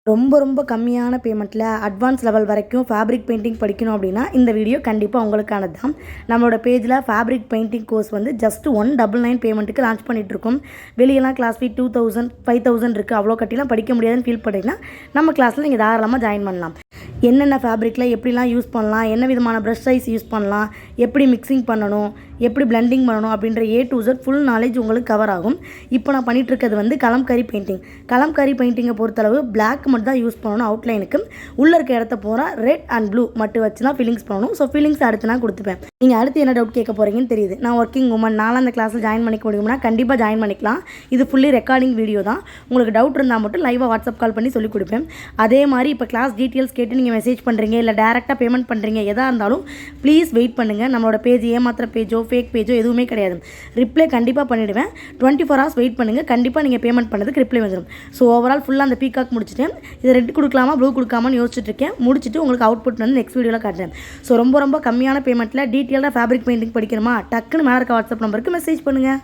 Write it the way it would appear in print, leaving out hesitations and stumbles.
ரொம்ப கம்மியான பேமெண்ட்டில் advance level வரைக்கும் ஃபேப்ரிக் பெயிண்டிங் படிக்கணும் அப்படின்னா இந்த வீடியோ கண்டிப்பாக உங்களுக்கானது தான். நம்மளோட பேஜில் ஃபேப்ரிக் பெயிண்டிங் கோர்ஸ் வந்து ஜஸ்ட் 199 பேமெண்ட்டுக்கு லான்ச் பண்ணிகிட்ருக்கோம். வெளியெல்லாம் கிளாஸ் ஃபீ 2000 5000 இருக்குது. அவ்வளோ கட்டிலாம் படிக்க முடியாதுன்னு ஃபீல் பண்ணிங்கன்னா நம்ம கிளாஸில் நீங்கள் தாராளமாக ஜாயின் பண்ணலாம். என்னென்ன ஃபேப்ரிக்கில் எப்படிலாம் யூஸ் பண்ணலாம், என்ன விதமான ப்ரஷ் சைஸ் யூஸ் பண்ணலாம், எப்படி மிக்சிங் பண்ணணும், எப்படி பிளெண்டிங் பண்ணணும் அப்படின்ற A to Z full knowledge உங்களுக்கு கவர் ஆகும். இப்போ நான் பண்ணிகிட்ருக்கிறது வந்து கலம்கரி பெயிண்டிங். கலம்கரி பெயிண்டிங்கை பொறுத்தளவு பிளாக் மட்டும் தான் யூஸ் பண்ணணும் அவுட்லைனுக்கு. உள்ளே இருக்க இடத்த போகிற ரெட் அண்ட் ப்ளூ மட்டும் வச்சு தான் ஃபீலிங்ஸ் பண்ணணும். ஸோ ஃபீலிங்ஸ் அடுத்து நான் கொடுத்துப்பேன். நீங்கள் அடுத்து என்ன டவுட் கேட்க போகிறீங்கன்னு தெரியுது. நான் ஒர்க்கிங் உமன், நானும் அந்த கிளாஸில் ஜாயின் பண்ணிக்க முடியும்னா கண்டிப்பாக ஜாயின் பண்ணிக்கலாம். இது ஃபுல்லி ரெக்கார்டிங் வீடியோ தான். உங்களுக்கு டவுட் இருந்தால் மட்டும் லைவாக வாட்ஸ்அப் கால் பண்ணி சொல்லிக் கொடுப்பேன். அதே மாதிரி இப்போ கிளாஸ் டீட்டெயில்ஸ் கேட்டு நீங்கள் மெசேஜ் பண்ணுறீங்க, இல்லை டேரெக்டாக பேமெண்ட் பண்ணுறீங்க, எதாக இருந்தாலும் ப்ளீஸ் வெயிட் பண்ணுங்கள். நம்மளோட பேஜ் ஏமாத்திர பேஜோ ஃபேக் பேஜோ எதுவுமே கிடையாது. ரிப்ளை கண்டிப்பாக பண்ணிவிடுவேன். 24 hours வெயிட் பண்ணுங்கள். கண்டிப்பாக நீங்கள் பேமெண்ட் பண்ணதுக்கு ரிப்ளை வந்துடும். ஸோ ஓவரால் ஃபுல்லாக அந்த பீகாக் முடிச்சுட்டேன். இதை ரெட் கொடுக்கலாமா ப்ளூ கொடுக்காமான்னு யோசிச்சுட்டு இருக்கேன். முடிச்சுட்டு உங்களுக்கு அவுட்புட் வந்து நெக்ஸ்ட் வீடியோவில் காட்டுறேன். ஸோ ரொம்ப கம்மியான பேமெண்ட்டில் டீட்டெயிலாக ஃபேப்ரிக் பெயிண்டிங் படிக்கணுமா, டக்குன்னு மேலே இருக்க வாட்ஸ்அப் நம்பருக்கு மெசேஜ் பண்ணுங்கள்.